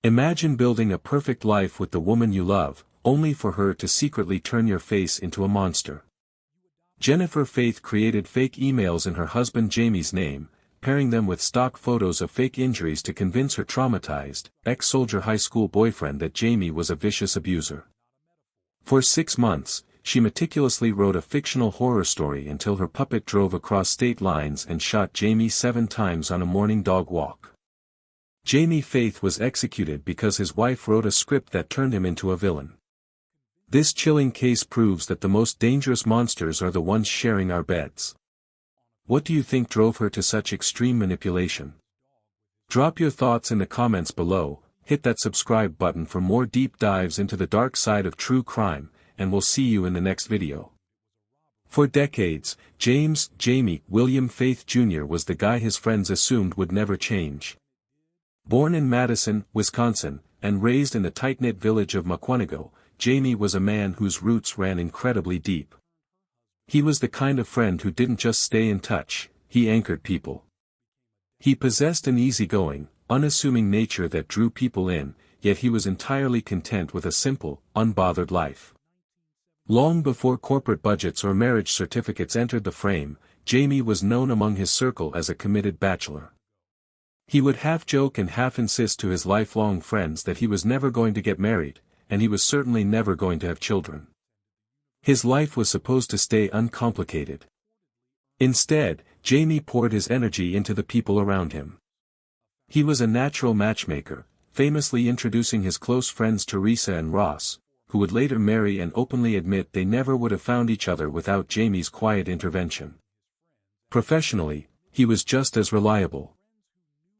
Imagine building a perfect life with the woman you love, only for her to secretly turn your face into a monster. Jennifer Faith created fake emails in her husband Jamie's name, pairing them with stock photos of fake injuries to convince her traumatized, ex-soldier high school boyfriend that Jamie was a vicious abuser. For 6 months, she meticulously wrote a fictional horror story until her puppet drove across state lines and shot Jamie 7 times on a morning dog walk. Jamie Faith was executed because his wife wrote a script that turned him into a villain. This chilling case proves that the most dangerous monsters are the ones sharing our beds. What do you think drove her to such extreme manipulation? Drop your thoughts in the comments below, hit that subscribe button for more deep dives into the dark side of true crime, and we'll see you in the next video. For decades, Jamie William Faith Jr. was the guy his friends assumed would never change. Born in Madison, Wisconsin, and raised in the tight-knit village of Mukwonago, Jamie was a man whose roots ran incredibly deep. He was the kind of friend who didn't just stay in touch, he anchored people. He possessed an easygoing, unassuming nature that drew people in, yet he was entirely content with a simple, unbothered life. Long before corporate budgets or marriage certificates entered the frame, Jamie was known among his circle as a committed bachelor. He would half joke and half insist to his lifelong friends that he was never going to get married, and he was certainly never going to have children. His life was supposed to stay uncomplicated. Instead, Jamie poured his energy into the people around him. He was a natural matchmaker, famously introducing his close friends Teresa and Ross, who would later marry and openly admit they never would have found each other without Jamie's quiet intervention. Professionally, he was just as reliable.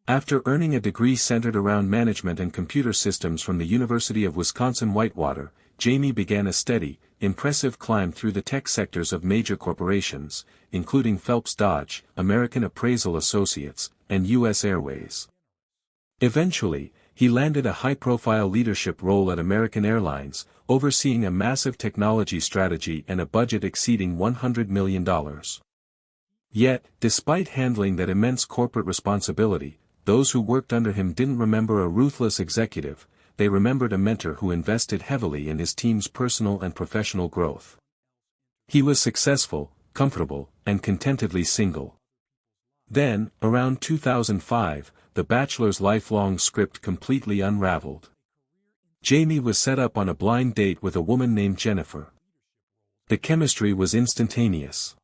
After earning a degree centered around management and computer systems from the University of Wisconsin-Whitewater, Jamie began a steady, impressive climb through the tech sectors of major corporations, including Phelps Dodge, American Appraisal Associates, and U.S. Airways. Eventually, he landed a high-profile leadership role at American Airlines, overseeing a massive technology strategy and a budget exceeding $100 million. Yet, despite handling that immense corporate responsibility, those who worked under him didn't remember a ruthless executive, they remembered a mentor who invested heavily in his team's personal and professional growth. He was successful, comfortable, and contentedly single. Then, around 2005, The Bachelor's lifelong script completely unraveled. Jamie was set up on a blind date with a woman named Jennifer. The chemistry was instantaneous.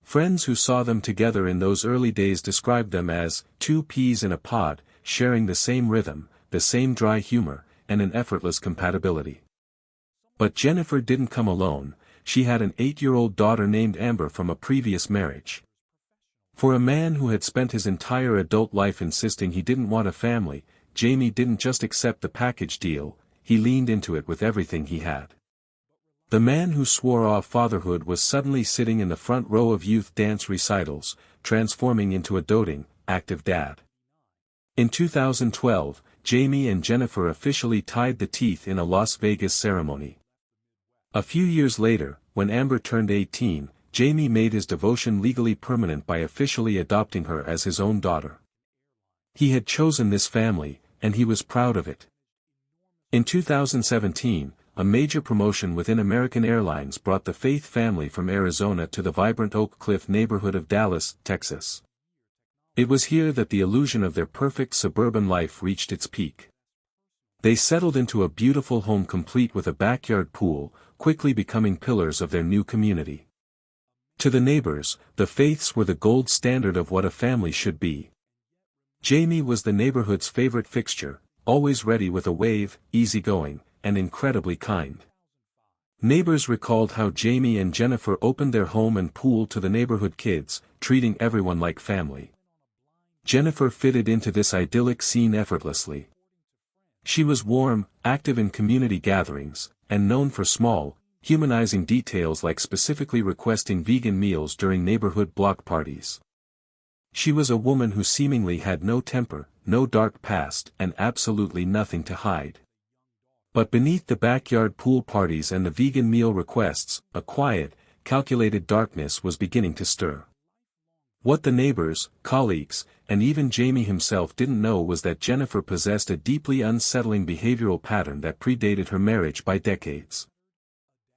Friends who saw them together in those early days described them as 2 peas in a pod, sharing the same rhythm, the same dry humor, and an effortless compatibility. But Jennifer didn't come alone, she had an 8-year-old daughter named Amber from a previous marriage. For a man who had spent his entire adult life insisting he didn't want a family, Jamie didn't just accept the package deal, he leaned into it with everything he had. The man who swore off fatherhood was suddenly sitting in the front row of youth dance recitals, transforming into a doting, active dad. In 2012, Jamie and Jennifer officially tied the teeth in a Las Vegas ceremony. A few years later, when Amber turned 18, Jamie made his devotion legally permanent by officially adopting her as his own daughter. He had chosen this family, and he was proud of it. In 2017, a major promotion within American Airlines brought the Faith family from Arizona to the vibrant Oak Cliff neighborhood of Dallas, Texas. It was here that the illusion of their perfect suburban life reached its peak. They settled into a beautiful home complete with a backyard pool, quickly becoming pillars of their new community. To the neighbors, the Faiths were the gold standard of what a family should be. Jamie was the neighborhood's favorite fixture, always ready with a wave, easygoing, and incredibly kind. Neighbors recalled how Jamie and Jennifer opened their home and pool to the neighborhood kids, treating everyone like family. Jennifer fitted into this idyllic scene effortlessly. She was warm, active in community gatherings, and known for small, humanizing details like specifically requesting vegan meals during neighborhood block parties. She was a woman who seemingly had no temper, no dark past, and absolutely nothing to hide. But beneath the backyard pool parties and the vegan meal requests, a quiet, calculated darkness was beginning to stir. What the neighbors, colleagues, and even Jamie himself didn't know was that Jennifer possessed a deeply unsettling behavioral pattern that predated her marriage by decades.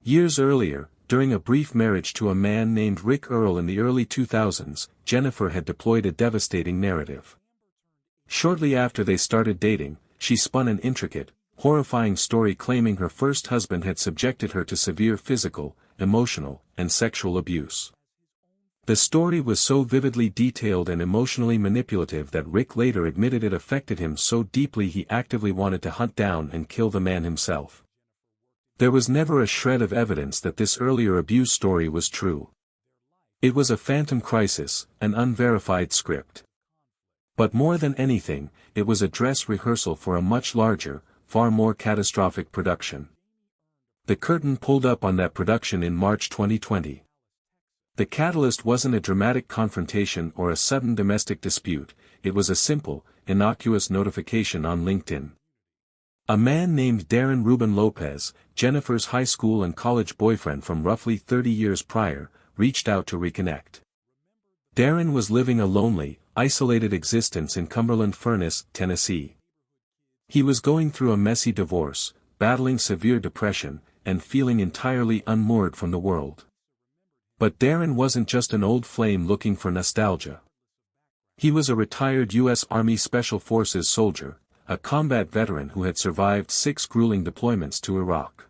Years earlier, during a brief marriage to a man named Rick Earl in the early 2000s, Jennifer had deployed a devastating narrative. Shortly after they started dating, she spun an intricate, horrifying story claiming her first husband had subjected her to severe physical, emotional, and sexual abuse. The story was so vividly detailed and emotionally manipulative that Rick later admitted it affected him so deeply he actively wanted to hunt down and kill the man himself. There was never a shred of evidence that this earlier abuse story was true. It was a phantom crisis, an unverified script. But more than anything, it was a dress rehearsal for a much larger, far more catastrophic production. The curtain pulled up on that production in March 2020. The catalyst wasn't a dramatic confrontation or a sudden domestic dispute, it was a simple, innocuous notification on LinkedIn. A man named Darren Ruben Lopez, Jennifer's high school and college boyfriend from roughly 30 years prior, reached out to reconnect. Darren was living a lonely, isolated existence in Cumberland Furnace, Tennessee. He was going through a messy divorce, battling severe depression, and feeling entirely unmoored from the world. But Darren wasn't just an old flame looking for nostalgia. He was a retired U.S. Army Special Forces soldier, a combat veteran who had survived 6 grueling deployments to Iraq.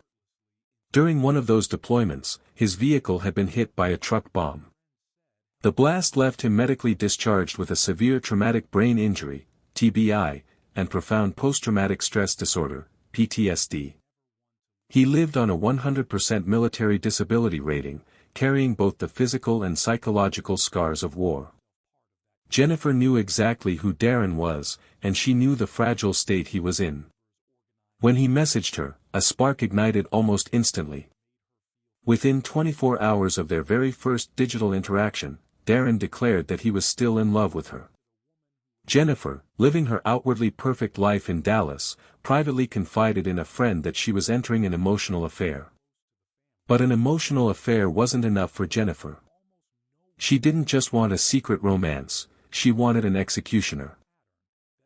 During one of those deployments, his vehicle had been hit by a truck bomb. The blast left him medically discharged with a severe traumatic brain injury, TBI, and profound post-traumatic stress disorder, PTSD. He lived on a 100% military disability rating, carrying both the physical and psychological scars of war. Jennifer knew exactly who Darren was, and she knew the fragile state he was in. When he messaged her, a spark ignited almost instantly. Within 24 hours of their very first digital interaction, Darren declared that he was still in love with her. Jennifer, living her outwardly perfect life in Dallas, privately confided in a friend that she was entering an emotional affair. But an emotional affair wasn't enough for Jennifer. She didn't just want a secret romance, she wanted an executioner.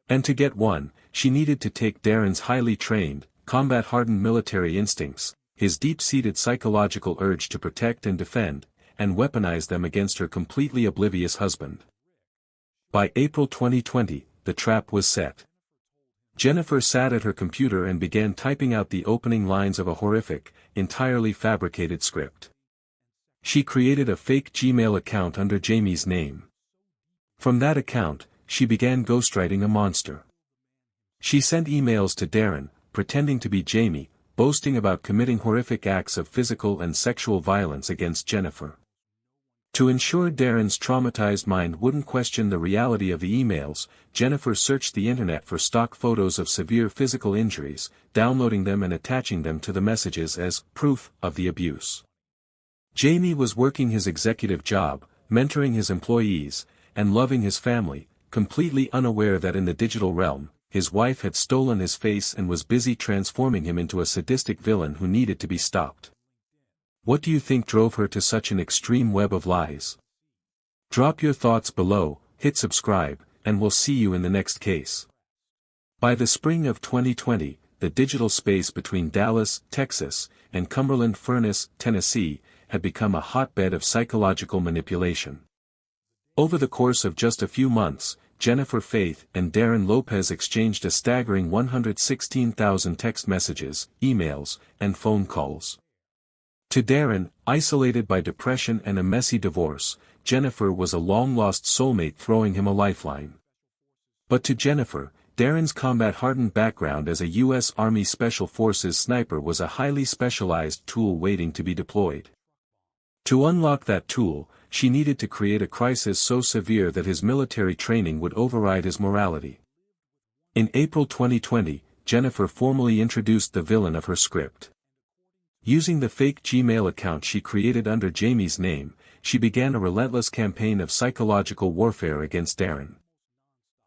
And to get one, she needed to take Darren's highly trained, combat-hardened military instincts, his deep-seated psychological urge to protect and defend, and weaponize them against her completely oblivious husband. By April 2020, the trap was set. Jennifer sat at her computer and began typing out the opening lines of a horrific, entirely fabricated script. She created a fake Gmail account under Jamie's name. From that account, she began ghostwriting a monster. She sent emails to Darren, pretending to be Jamie, boasting about committing horrific acts of physical and sexual violence against Jennifer. To ensure Darren's traumatized mind wouldn't question the reality of the emails, Jennifer searched the internet for stock photos of severe physical injuries, downloading them and attaching them to the messages as proof of the abuse. Jamie was working his executive job, mentoring his employees, and loving his family, completely unaware that in the digital realm, his wife had stolen his face and was busy transforming him into a sadistic villain who needed to be stopped. What do you think drove her to such an extreme web of lies? Drop your thoughts below, hit subscribe, and we'll see you in the next case. By the spring of 2020, the digital space between Dallas, Texas, and Cumberland Furnace, Tennessee, had become a hotbed of psychological manipulation. Over the course of just a few months, Jennifer Faith and Darren Lopez exchanged a staggering 116,000 text messages, emails, and phone calls. To Darren, isolated by depression and a messy divorce, Jennifer was a long-lost soulmate throwing him a lifeline. But to Jennifer, Darren's combat-hardened background as a U.S. Army Special Forces sniper was a highly specialized tool waiting to be deployed. To unlock that tool, she needed to create a crisis so severe that his military training would override his morality. In April 2020, Jennifer formally introduced the villain of her script. Using the fake Gmail account she created under Jamie's name, she began a relentless campaign of psychological warfare against Darren.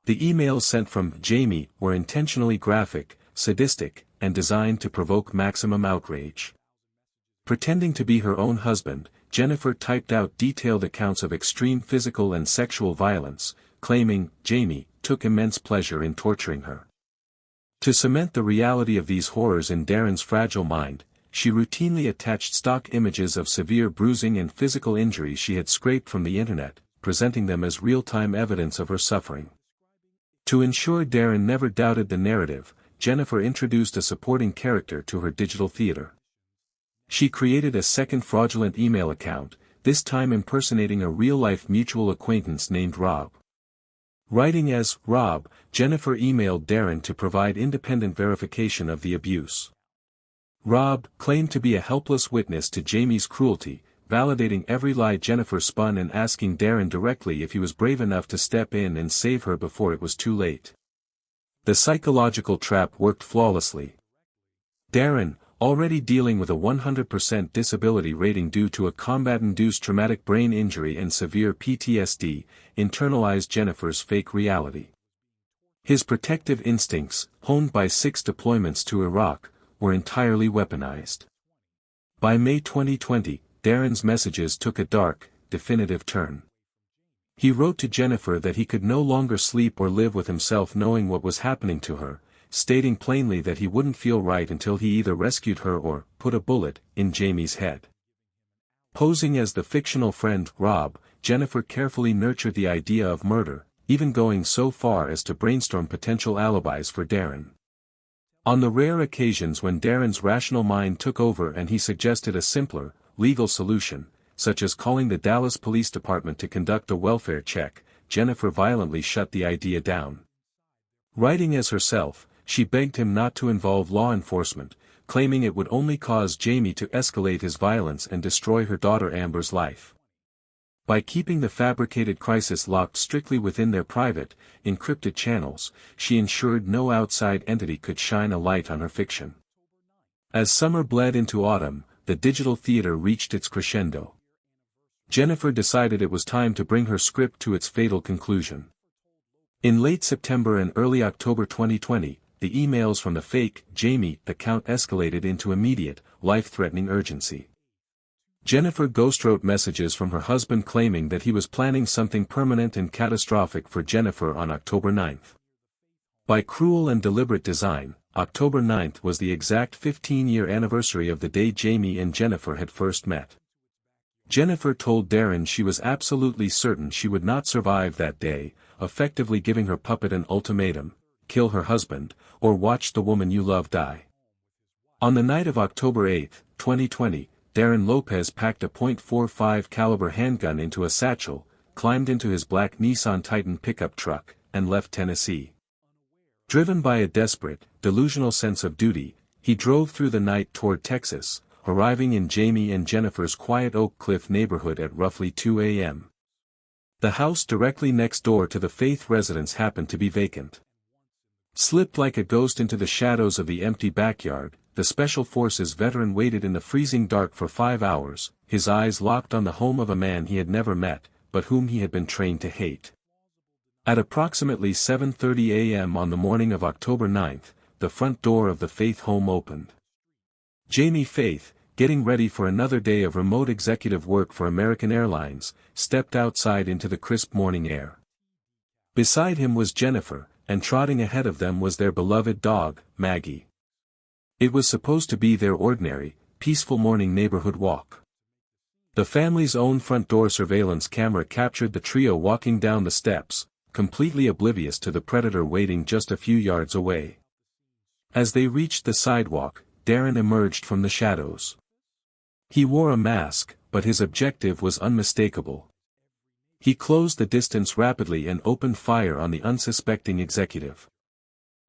The emails sent from Jamie were intentionally graphic, sadistic, and designed to provoke maximum outrage. Pretending to be her own husband, Jennifer typed out detailed accounts of extreme physical and sexual violence, claiming Jamie took immense pleasure in torturing her. To cement the reality of these horrors in Darren's fragile mind, she routinely attached stock images of severe bruising and physical injuries she had scraped from the internet, presenting them as real-time evidence of her suffering. To ensure Darren never doubted the narrative, Jennifer introduced a supporting character to her digital theater. She created a second fraudulent email account, this time impersonating a real-life mutual acquaintance named Rob. Writing as Rob, Jennifer emailed Darren to provide independent verification of the abuse. Rob claimed to be a helpless witness to Jamie's cruelty, validating every lie Jennifer spun and asking Darren directly if he was brave enough to step in and save her before it was too late. The psychological trap worked flawlessly. Darren, already dealing with a 100% disability rating due to a combat-induced traumatic brain injury and severe PTSD, internalized Jennifer's fake reality. His protective instincts, honed by 6 deployments to Iraq, were entirely weaponized. By May 2020, Darren's messages took a dark, definitive turn. He wrote to Jennifer that he could no longer sleep or live with himself knowing what was happening to her, stating plainly that he wouldn't feel right until he either rescued her or put a bullet in Jamie's head. Posing as the fictional friend Rob, Jennifer carefully nurtured the idea of murder, even going so far as to brainstorm potential alibis for Darren. On the rare occasions when Darren's rational mind took over and he suggested a simpler, legal solution, such as calling the Dallas Police Department to conduct a welfare check, Jennifer violently shut the idea down. Writing as herself, she begged him not to involve law enforcement, claiming it would only cause Jamie to escalate his violence and destroy her daughter Amber's life. By keeping the fabricated crisis locked strictly within their private, encrypted channels, she ensured no outside entity could shine a light on her fiction. As summer bled into autumn, the digital theater reached its crescendo. Jennifer decided it was time to bring her script to its fatal conclusion. In late September and early October 2020, the emails from the fake Jamie account escalated into immediate, life-threatening urgency. Jennifer ghostwrote messages from her husband claiming that he was planning something permanent and catastrophic for Jennifer on October 9. By cruel and deliberate design, October 9 was the exact 15-year anniversary of the day Jamie and Jennifer had first met. Jennifer told Darren she was absolutely certain she would not survive that day, effectively giving her puppet an ultimatum: kill her husband, or watch the woman you love die. On the night of October 8, 2020, Darren Lopez packed a .45 caliber handgun into a satchel, climbed into his black Nissan Titan pickup truck, and left Tennessee. Driven by a desperate, delusional sense of duty, he drove through the night toward Texas, arriving in Jamie and Jennifer's quiet Oak Cliff neighborhood at roughly 2 a.m. The house directly next door to the Faith residence happened to be vacant. Slipped like a ghost into the shadows of the empty backyard, the Special Forces veteran waited in the freezing dark for 5 hours, his eyes locked on the home of a man he had never met, but whom he had been trained to hate. At approximately 7:30 a.m. on the morning of October 9, the front door of the Faith home opened. Jamie Faith, getting ready for another day of remote executive work for American Airlines, stepped outside into the crisp morning air. Beside him was Jennifer, and trotting ahead of them was their beloved dog, Maggie. It was supposed to be their ordinary, peaceful morning neighborhood walk. The family's own front door surveillance camera captured the trio walking down the steps, completely oblivious to the predator waiting just a few yards away. As they reached the sidewalk, Darren emerged from the shadows. He wore a mask, but his objective was unmistakable. He closed the distance rapidly and opened fire on the unsuspecting executive.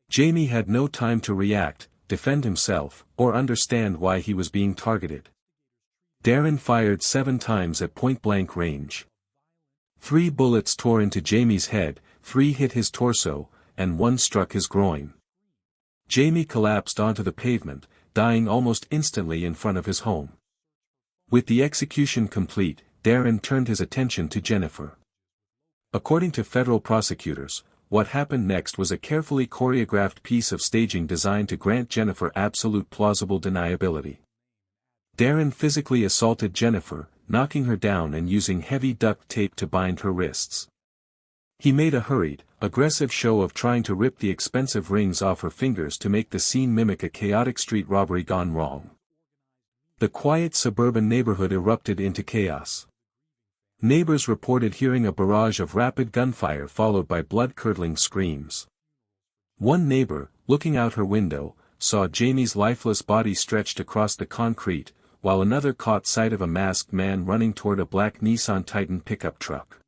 Jamie had no time to react, defend himself, or understand why he was being targeted. Darren fired 7 times at point-blank range. 3 bullets tore into Jamie's head, 3 hit his torso, and 1 struck his groin. Jamie collapsed onto the pavement, dying almost instantly in front of his home. With the execution complete, Darren turned his attention to Jennifer. According to federal prosecutors, what happened next was a carefully choreographed piece of staging designed to grant Jennifer absolute plausible deniability. Darren physically assaulted Jennifer, knocking her down and using heavy duct tape to bind her wrists. He made a hurried, aggressive show of trying to rip the expensive rings off her fingers to make the scene mimic a chaotic street robbery gone wrong. The quiet suburban neighborhood erupted into chaos. Neighbors reported hearing a barrage of rapid gunfire followed by blood-curdling screams. One neighbor, looking out her window, saw Jamie's lifeless body stretched across the concrete, while another caught sight of a masked man running toward a black Nissan Titan pickup truck.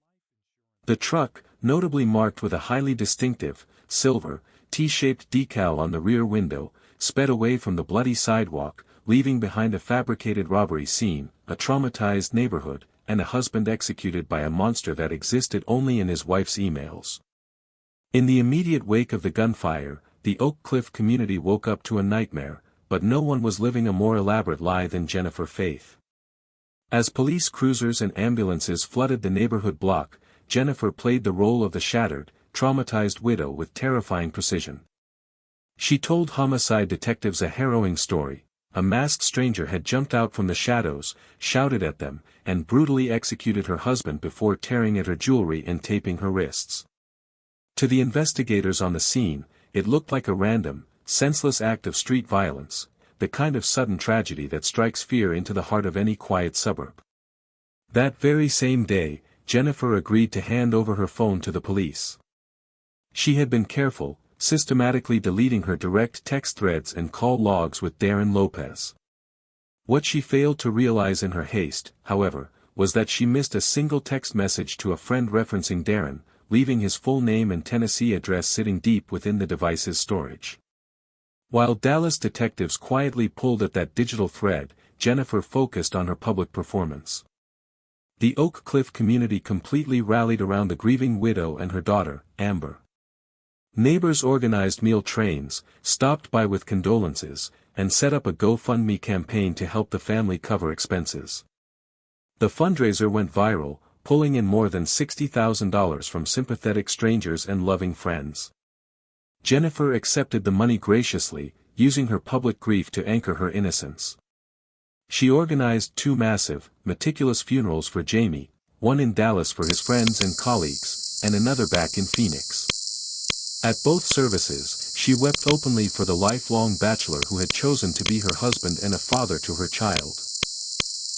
The truck, notably marked with a highly distinctive, silver, T-shaped decal on the rear window, sped away from the bloody sidewalk, leaving behind a fabricated robbery scene, a traumatized neighborhood, and a husband executed by a monster that existed only in his wife's emails. In the immediate wake of the gunfire, the Oak Cliff community woke up to a nightmare, but no one was living a more elaborate lie than Jennifer Faith. As police cruisers and ambulances flooded the neighborhood block, Jennifer played the role of the shattered, traumatized widow with terrifying precision. She told homicide detectives a harrowing story. A masked stranger had jumped out from the shadows, shouted at them, and brutally executed her husband before tearing at her jewelry and taping her wrists. To the investigators on the scene, it looked like a random, senseless act of street violence, the kind of sudden tragedy that strikes fear into the heart of any quiet suburb. That very same day, Jennifer agreed to hand over her phone to the police. She had been careful, systematically deleting her direct text threads and call logs with Darren Lopez. What she failed to realize in her haste, however, was that she missed a single text message to a friend referencing Darren, leaving his full name and Tennessee address sitting deep within the device's storage. While Dallas detectives quietly pulled at that digital thread, Jennifer focused on her public performance. The Oak Cliff community completely rallied around the grieving widow and her daughter, Amber. Neighbors organized meal trains, stopped by with condolences, and set up a GoFundMe campaign to help the family cover expenses. The fundraiser went viral, pulling in more than $60,000 from sympathetic strangers and loving friends. Jennifer accepted the money graciously, using her public grief to anchor her innocence. She organized 2 massive, meticulous funerals for Jamie, one in Dallas for his friends and colleagues, and another back in Phoenix. At both services, she wept openly for the lifelong bachelor who had chosen to be her husband and a father to her child.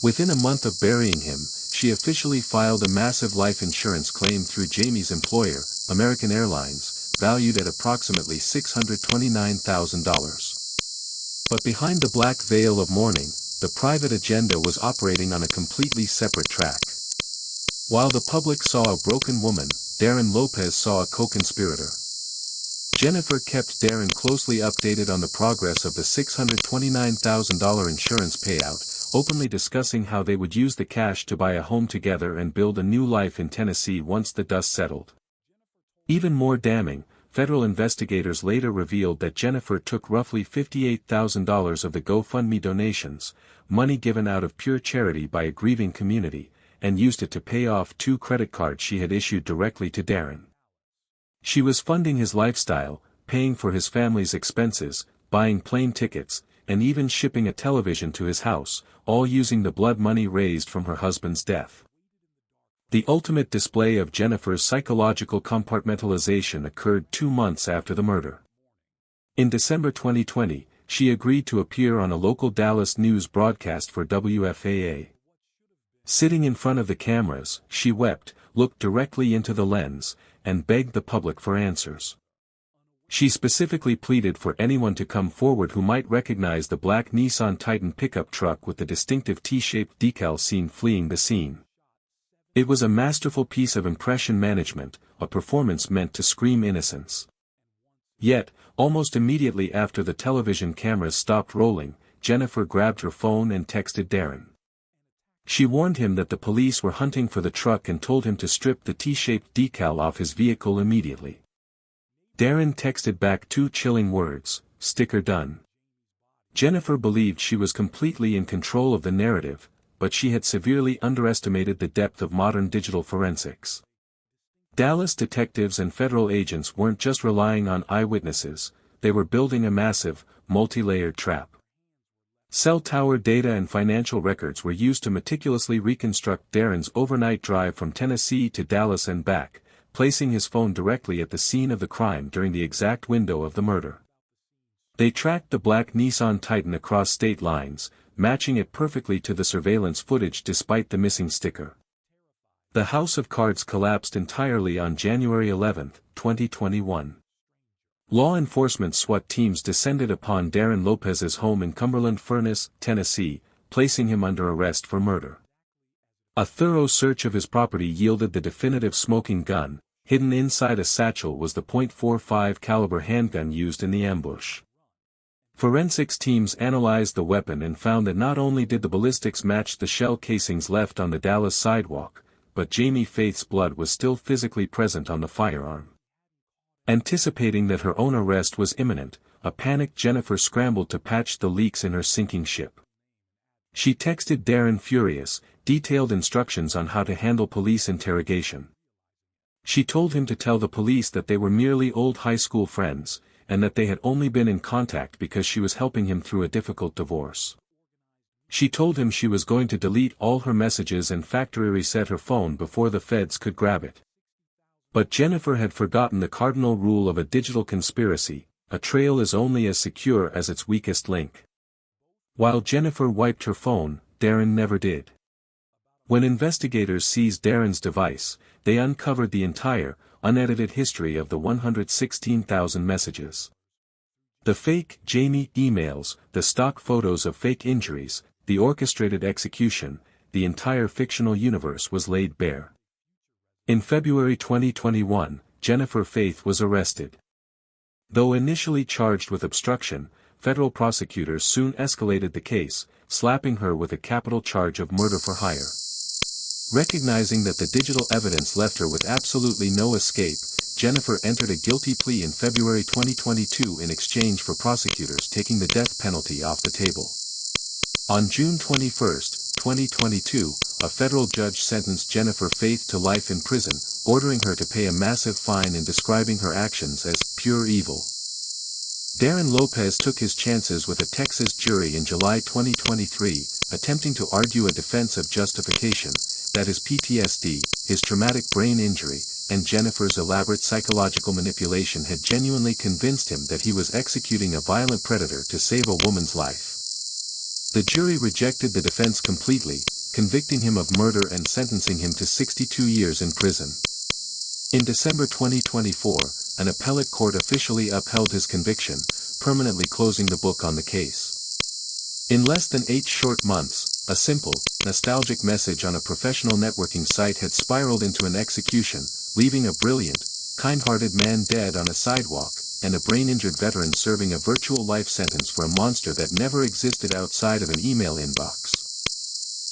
Within a month of burying him, she officially filed a massive life insurance claim through Jamie's employer, American Airlines, valued at approximately $629,000. But behind the black veil of mourning, the private agenda was operating on a completely separate track. While the public saw a broken woman, Darren Lopez saw a co-conspirator. Jennifer kept Darren closely updated on the progress of the $629,000 insurance payout, openly discussing how they would use the cash to buy a home together and build a new life in Tennessee once the dust settled. Even more damning, federal investigators later revealed that Jennifer took roughly $58,000 of the GoFundMe donations, money given out of pure charity by a grieving community, and used it to pay off 2 credit cards she had issued directly to Darren. She was funding his lifestyle, paying for his family's expenses, buying plane tickets, and even shipping a television to his house, all using the blood money raised from her husband's death. The ultimate display of Jennifer's psychological compartmentalization occurred 2 months after the murder. In December 2020, she agreed to appear on a local Dallas news broadcast for WFAA. Sitting in front of the cameras, she wept, looked directly into the lens, and begged the public for answers. She specifically pleaded for anyone to come forward who might recognize the black Nissan Titan pickup truck with the distinctive T-shaped decal seen fleeing the scene. It was a masterful piece of impression management, a performance meant to scream innocence. Yet, almost immediately after the television cameras stopped rolling, Jennifer grabbed her phone and texted Darren. She warned him that the police were hunting for the truck and told him to strip the T-shaped decal off his vehicle immediately. Darren texted back 2 chilling words, "Sticker done." Jennifer believed she was completely in control of the narrative, but she had severely underestimated the depth of modern digital forensics. Dallas detectives and federal agents weren't just relying on eyewitnesses, they were building a massive, multi-layered trap. Cell tower data and financial records were used to meticulously reconstruct Darren's overnight drive from Tennessee to Dallas and back, placing his phone directly at the scene of the crime during the exact window of the murder. They tracked the black Nissan Titan across state lines, matching it perfectly to the surveillance footage despite the missing sticker. The house of cards collapsed entirely on January 11, 2021. Law enforcement SWAT teams descended upon Darren Lopez's home in Cumberland Furnace, Tennessee, placing him under arrest for murder. A thorough search of his property yielded the definitive smoking gun. Hidden inside a satchel was the .45 caliber handgun used in the ambush. Forensics teams analyzed the weapon and found that not only did the ballistics match the shell casings left on the Dallas sidewalk, but Jamie Faith's blood was still physically present on the firearm. Anticipating that her own arrest was imminent, a panicked Jennifer scrambled to patch the leaks in her sinking ship. She texted Darren furious, detailed instructions on how to handle police interrogation. She told him to tell the police that they were merely old high school friends, and that they had only been in contact because she was helping him through a difficult divorce. She told him she was going to delete all her messages and factory reset her phone before the feds could grab it. But Jennifer had forgotten the cardinal rule of a digital conspiracy: a trail is only as secure as its weakest link. While Jennifer wiped her phone, Darren never did. When investigators seized Darren's device, they uncovered the entire, unedited history of the 116,000 messages. The fake Jamie emails, the stock photos of fake injuries, the orchestrated execution, the entire fictional universe was laid bare. In February 2021, Jennifer Faith was arrested. Though initially charged with obstruction, federal prosecutors soon escalated the case, slapping her with a capital charge of murder for hire. Recognizing that the digital evidence left her with absolutely no escape, Jennifer entered a guilty plea in February 2022 in exchange for prosecutors taking the death penalty off the table. On June 21, 2022, a federal judge sentenced Jennifer Faith to life in prison, ordering her to pay a massive fine and describing her actions as pure evil. Darren Lopez took his chances with a Texas jury in July 2023, attempting to argue a defense of justification, that his PTSD, his traumatic brain injury, and Jennifer's elaborate psychological manipulation had genuinely convinced him that he was executing a violent predator to save a woman's life. The jury rejected the defense completely, convicting him of murder and sentencing him to 62 years in prison. In December 2024, an appellate court officially upheld his conviction, permanently closing the book on the case. In less than 8 short months, a simple, nostalgic message on a professional networking site had spiraled into an execution, leaving a brilliant, kind-hearted man dead on a sidewalk, and a brain-injured veteran serving a virtual life sentence for a monster that never existed outside of an email inbox.